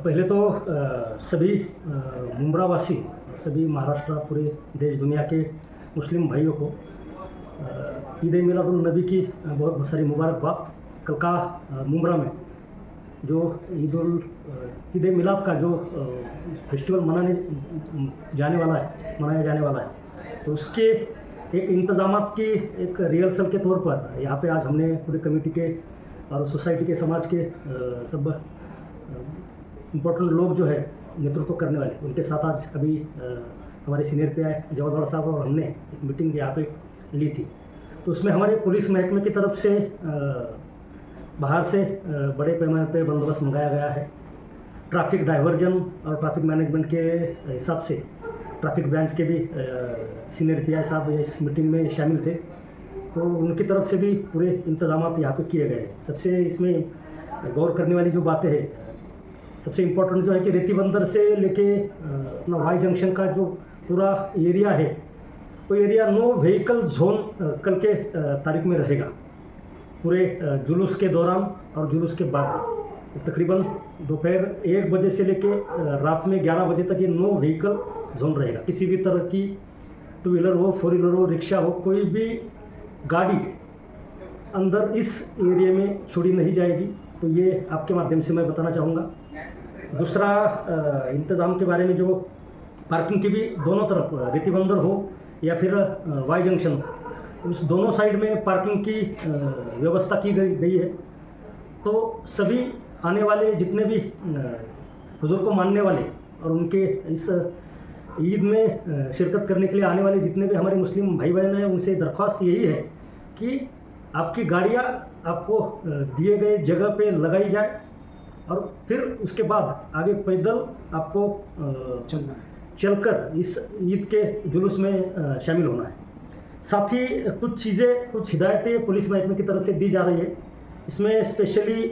पहले तो सभी मुंब्रावासी, सभी महाराष्ट्र, पूरे देश दुनिया के मुस्लिम भाइयों को ईद मिलादुल नबी की बहुत सारी मुबारकबाद। कल का मुंब्रा में जो ईद मिलाद का जो फेस्टिवल मनाया जाने वाला है, तो उसके एक इंतजामात की एक रिहर्सल के तौर पर यहाँ पे आज हमने पूरी कमेटी के और सोसाइटी के, समाज के सब इम्पोर्टेंट लोग जो है नेतृत्व करने वाले, उनके साथ आज अभी हमारे सीनियर PI जवाहर साहब और हमने एक मीटिंग यहाँ पे ली थी। तो उसमें हमारे पुलिस महकमे की तरफ से बाहर से बड़े पैमाने पे बंदोबस्त मंगाया गया है। ट्रैफिक डाइवर्जन और ट्रैफिक मैनेजमेंट के हिसाब से ट्रैफिक ब्रांच के भी सीनियर PI साहब इस मीटिंग में शामिल थे, तो उनकी तरफ से भी पूरे इंतजाम यहाँ पे किए गए हैं। सबसे इसमें गौर करने वाली जो बातें हैं, सबसे इम्पोर्टेंट जो है कि रेती बंदर से लेके अपना वाई जंक्शन का जो पूरा एरिया है, वो एरिया नो व्हीकल जोन कल के तारीख में रहेगा। पूरे जुलूस के दौरान और जुलूस के बाद तकरीबन दोपहर 1 बजे से लेके रात में 11 बजे तक ये नो व्हीकल जोन रहेगा। किसी भी तरह की 2 व्हीलर हो, 4 व्हीलर हो, रिक्शा हो, कोई भी गाड़ी अंदर इस एरिया में छोड़ी नहीं जाएगी। तो ये आपके माध्यम से मैं बताना चाहूँगा। दूसरा इंतज़ाम के बारे में, जो पार्किंग की भी दोनों तरफ रेती बंदर हो या फिर वाई जंक्शन हो, उस दोनों साइड में पार्किंग की व्यवस्था की गई है। तो सभी आने वाले जितने भी हुजूर को मानने वाले और उनके इस ईद में शिरकत करने के लिए आने वाले जितने भी हमारे मुस्लिम भाई बहन हैं, उनसे दरख्वास्त यही है कि आपकी गाड़ियाँ आपको दिए गए जगह पे लगाई जाए और फिर उसके बाद आगे पैदल आपको चलकर इस ईद के जुलूस में शामिल होना है। साथ ही कुछ चीज़ें, कुछ हिदायतें पुलिस महकमे की तरफ से दी जा रही है। इसमें स्पेशली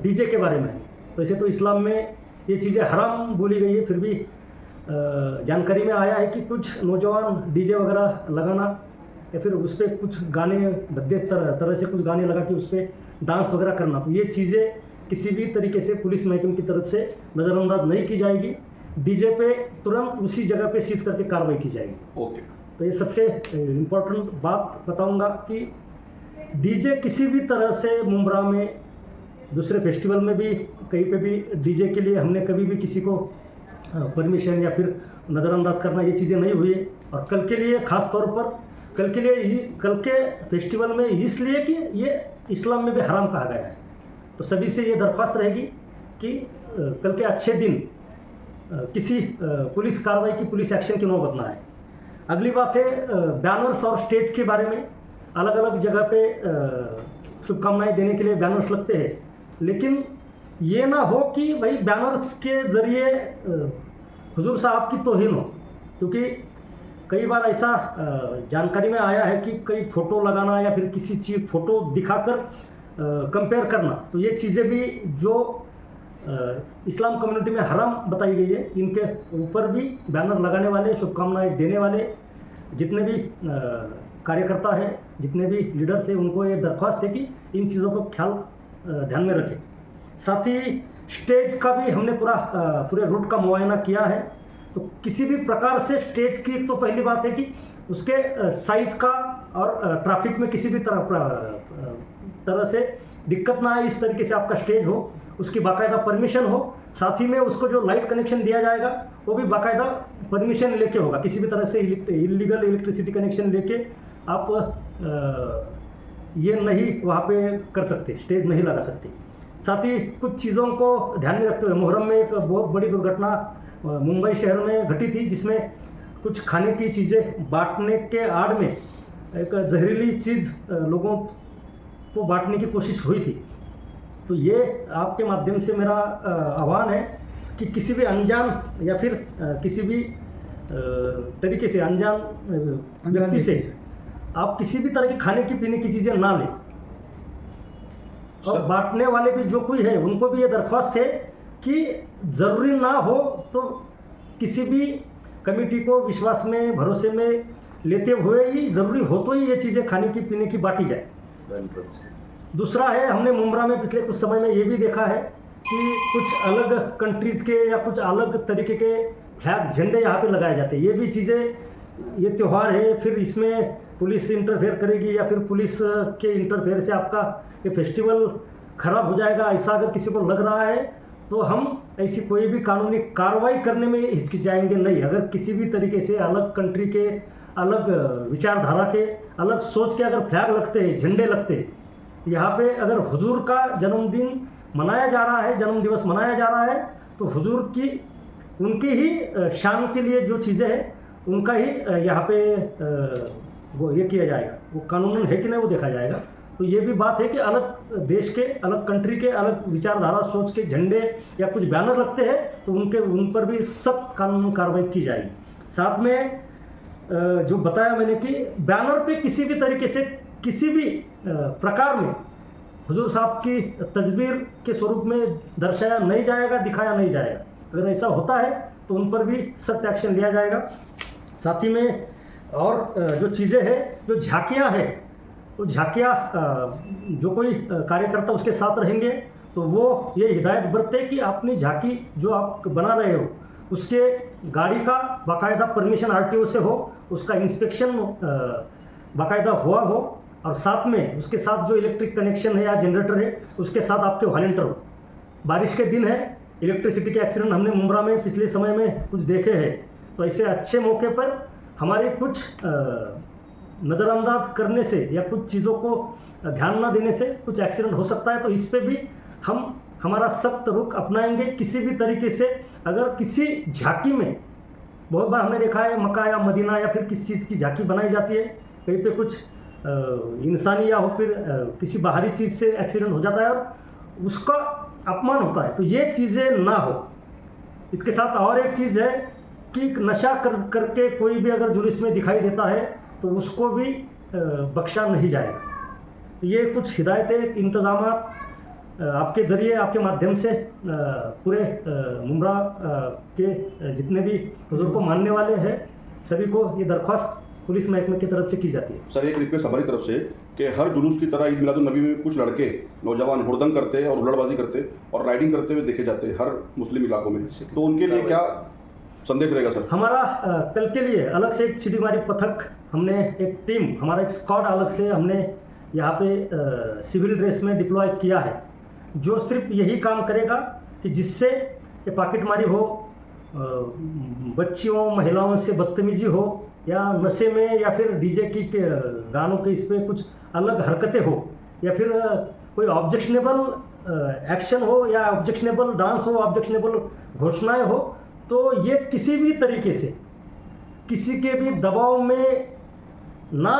डीजे के बारे में। वैसे तो इस्लाम में ये चीज़ें हराम बोली गई है, फिर भी जानकारी में आया है कि कुछ नौजवान डीजे वगैरह लगाना या फिर उस पर कुछ गाने भद्दे तरह से कुछ गाने लगा के उस पर डांस वगैरह करना, तो ये चीज़ें किसी भी तरीके से पुलिस महकमे की तरफ से नज़रअंदाज नहीं की जाएगी। डीजे पे तुरंत उसी जगह पे सीज करके कार्रवाई की जाएगी। ओके। तो ये सबसे इम्पोर्टेंट बात बताऊंगा कि डीजे किसी भी तरह से मुंब्रा में, दूसरे फेस्टिवल में भी, कहीं पे भी डीजे के लिए हमने कभी भी किसी को परमिशन या फिर नज़रअंदाज करना, ये चीज़ें नहीं हुई है। और कल के लिए ख़ास तौर पर कल के फेस्टिवल में इसलिए कि ये इस्लाम में भी हराम कहा गया है। तो सभी से ये दरख्वास्त रहेगी कि कल के अच्छे दिन किसी पुलिस कार्रवाई की, पुलिस एक्शन की नौबत ना आए। अगली बात है बैनर्स और स्टेज के बारे में। अलग अलग जगह पे शुभकामनाएं देने के लिए बैनर्स लगते हैं, लेकिन ये ना हो कि भाई बैनर्स के ज़रिए हुजूर साहब की तौहीन हो, क्योंकि कई बार ऐसा जानकारी में आया है कि कई फ़ोटो लगाना या फिर किसी चीज़ फ़ोटो दिखाकर कंपेयर करना, तो ये चीज़ें भी जो इस्लाम कम्युनिटी में हराम बताई गई है, इनके ऊपर भी बैनर लगाने वाले, शुभकामनाएं देने वाले जितने भी कार्यकर्ता हैं, जितने भी लीडर्स हैं, उनको ये दरख्वास्त है कि इन चीज़ों को ध्यान में रखें। साथ ही स्टेज का भी हमने पूरे रूट का मुआयना किया है। तो किसी भी प्रकार से स्टेज की, तो पहली बात है कि उसके साइज का और ट्रैफिक में किसी भी तरह से दिक्कत ना आए, इस तरीके से आपका स्टेज हो, उसकी बाकायदा परमिशन हो। साथ ही में उसको जो लाइट कनेक्शन दिया जाएगा वो भी बाकायदा परमिशन लेके होगा। किसी भी तरह से इलीगल इलेक्ट्रिसिटी कनेक्शन लेके आप ये नहीं वहाँ पे कर सकते, स्टेज नहीं लगा सकते। साथ ही कुछ चीज़ों को ध्यान में रखते हुए, मुहर्रम में एक बहुत बड़ी दुर्घटना मुंबई शहर में घटी थी, जिसमें कुछ खाने की चीज़ें बांटने के आड़ में एक जहरीली चीज़ लोगों को बांटने की कोशिश हुई थी। तो ये आपके माध्यम से मेरा आह्वान है कि किसी भी अनजान या फिर किसी भी तरीके से अनजान व्यक्ति से आप किसी भी तरह की खाने की पीने की चीज़ें ना लें। और बांटने वाले भी जो कोई है, उनको भी ये दरख्वास्त है कि ज़रूरी ना हो तो किसी भी कमेटी को विश्वास में, भरोसे में लेते हुए ही, ज़रूरी हो तो ही ये चीज़ें खाने की पीने की बांटी जाए। दूसरा है, हमने मुंब्रा में पिछले कुछ समय में ये भी देखा है कि कुछ अलग कंट्रीज़ के या कुछ अलग तरीके के फ्लैग झंडे यहाँ पे लगाए जाते हैं। ये भी चीज़ें, ये त्यौहार है, फिर इसमें पुलिस इंटरफेयर करेगी या फिर पुलिस के इंटरफेयर से आपका ये फेस्टिवल खराब हो जाएगा, ऐसा अगर किसी को लग रहा है तो हम ऐसी कोई भी कानूनी कार्रवाई करने में हिचकिचाएंगे नहीं। अगर किसी भी तरीके से अलग कंट्री के, अलग विचारधारा के, अलग सोच के अगर फ्लैग लगते हैं, झंडे लगते हैं, यहाँ पे अगर हुजूर का जन्मदिन मनाया जा रहा है, जन्म दिवस मनाया जा रहा है, तो हुजूर की, उनकी ही शान के लिए जो चीज़ें हैं उनका ही यहाँ पे वो ये किया जाएगा, वो कानूनन है कि नहीं वो देखा जाएगा। तो ये भी बात है कि अलग देश के, अलग कंट्री के, अलग विचारधारा सोच के झंडे या कुछ बैनर लगते हैं तो उन पर भी सख्त कानूनी कार्रवाई की जाएगी। साथ में जो बताया मैंने कि बैनर पे किसी भी तरीके से, किसी भी प्रकार में हुजूर साहब की तस्वीर के स्वरूप में दर्शाया नहीं जाएगा, दिखाया नहीं जाएगा। अगर ऐसा होता है तो उन पर भी सख्त एक्शन लिया जाएगा। साथ ही में और जो चीज़ें हैं, जो झांकियाँ हैं, तो झांकियाँ जो कोई कार्यकर्ता उसके साथ रहेंगे तो वो ये हिदायत बरते कि अपनी झांकी जो आप बना रहे हो उसके गाड़ी का बाकायदा परमिशन आरटीओ से हो, उसका इंस्पेक्शन बाकायदा हुआ हो, और साथ में उसके साथ जो इलेक्ट्रिक कनेक्शन है या जनरेटर है उसके साथ आपके वॉलंटियर हो। बारिश के दिन है, इलेक्ट्रिसिटी के एक्सीडेंट हमने मुंब्रा में पिछले समय में कुछ देखे हैं, तो ऐसे अच्छे मौके पर हमारे कुछ नज़रअंदाज करने से या कुछ चीज़ों को ध्यान ना देने से कुछ एक्सीडेंट हो सकता है। तो इस पे भी हम हमारा सख्त रुख अपनाएंगे। किसी भी तरीके से अगर किसी झांकी में, बहुत बार हमने देखा है मक्का या मदीना या फिर किसी चीज़ की झांकी बनाई जाती है, कहीं पे कुछ इंसानी या हो फिर किसी बाहरी चीज़ से एक्सीडेंट हो जाता है और उसका अपमान होता है, तो ये चीज़ें ना हो। इसके साथ और एक चीज़ है कि नशा करके कोई भी अगर जुलूस में दिखाई देता है तो उसको भी बख्शा नहीं जाएगा। तो ये कुछ हिदायतें, इंतज़ामात आपके ज़रिए, आपके माध्यम से पूरे मुंब्रा के जितने भी हुजूर को मानने वाले हैं सभी को ये दरख्वास्त पुलिस महकमे की तरफ से की जाती है। सर, एक रिक्वेस्ट हमारी तरफ से कि हर जुलूस की तरह ईद मिलादुन्नबी में कुछ लड़के नौजवान हुड़दंग करते और हुल्लड़बाजी करते और राइडिंग करते हुए देखे जाते हैं हर मुस्लिम इलाकों में, तो उनके लिए क्या संदेश रहेगा सर? हमारा कल के लिए अलग से एक छिड़ीमारी पथक, हमने एक टीम, हमारा एक स्क्वाड अलग से हमने यहाँ पे सिविल ड्रेस में डिप्लॉय किया है, जो सिर्फ यही काम करेगा कि जिससे ये पॉकेटमारी हो, बच्चियों महिलाओं से बदतमीजी हो, या नशे में या फिर डीजे की गानों के इस पर कुछ अलग हरकतें हो, या फिर कोई ऑब्जेक्शनेबल एक्शन हो या ऑब्जेक्शनेबल डांस हो, ऑब्जेक्शनेबल घोषणाएं हो, तो ये किसी भी तरीके से किसी के भी दबाव में ना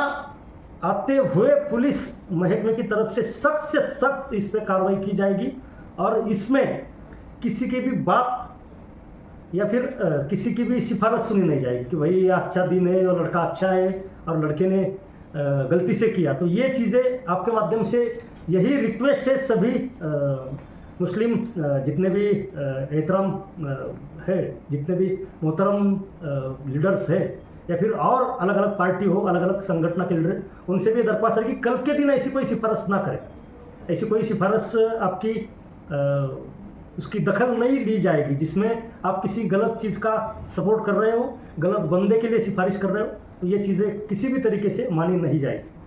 आते हुए पुलिस महकमे की तरफ से सख्त इस पर कार्रवाई की जाएगी। और इसमें किसी की भी बात या फिर किसी की भी सिफारिश सुनी नहीं जाएगी कि भाई ये अच्छा दिन है और लड़का अच्छा है और लड़के ने गलती से किया। तो ये चीज़ें आपके माध्यम से यही रिक्वेस्ट है सभी मुस्लिम जितने भी एहतराम है, जितने भी मोहतरम लीडर्स है या फिर और अलग अलग पार्टी हो, अलग अलग संगठन के लीडर, उनसे भी दरख्वास्त है कि कल के दिन ऐसी कोई सिफारिश ना करें। ऐसी कोई सिफारिश आपकी उसकी दखल नहीं ली जाएगी जिसमें आप किसी गलत चीज़ का सपोर्ट कर रहे हो, गलत बंदे के लिए सिफारिश कर रहे हो, तो ये चीज़ें किसी भी तरीके से मानी नहीं जाएगी।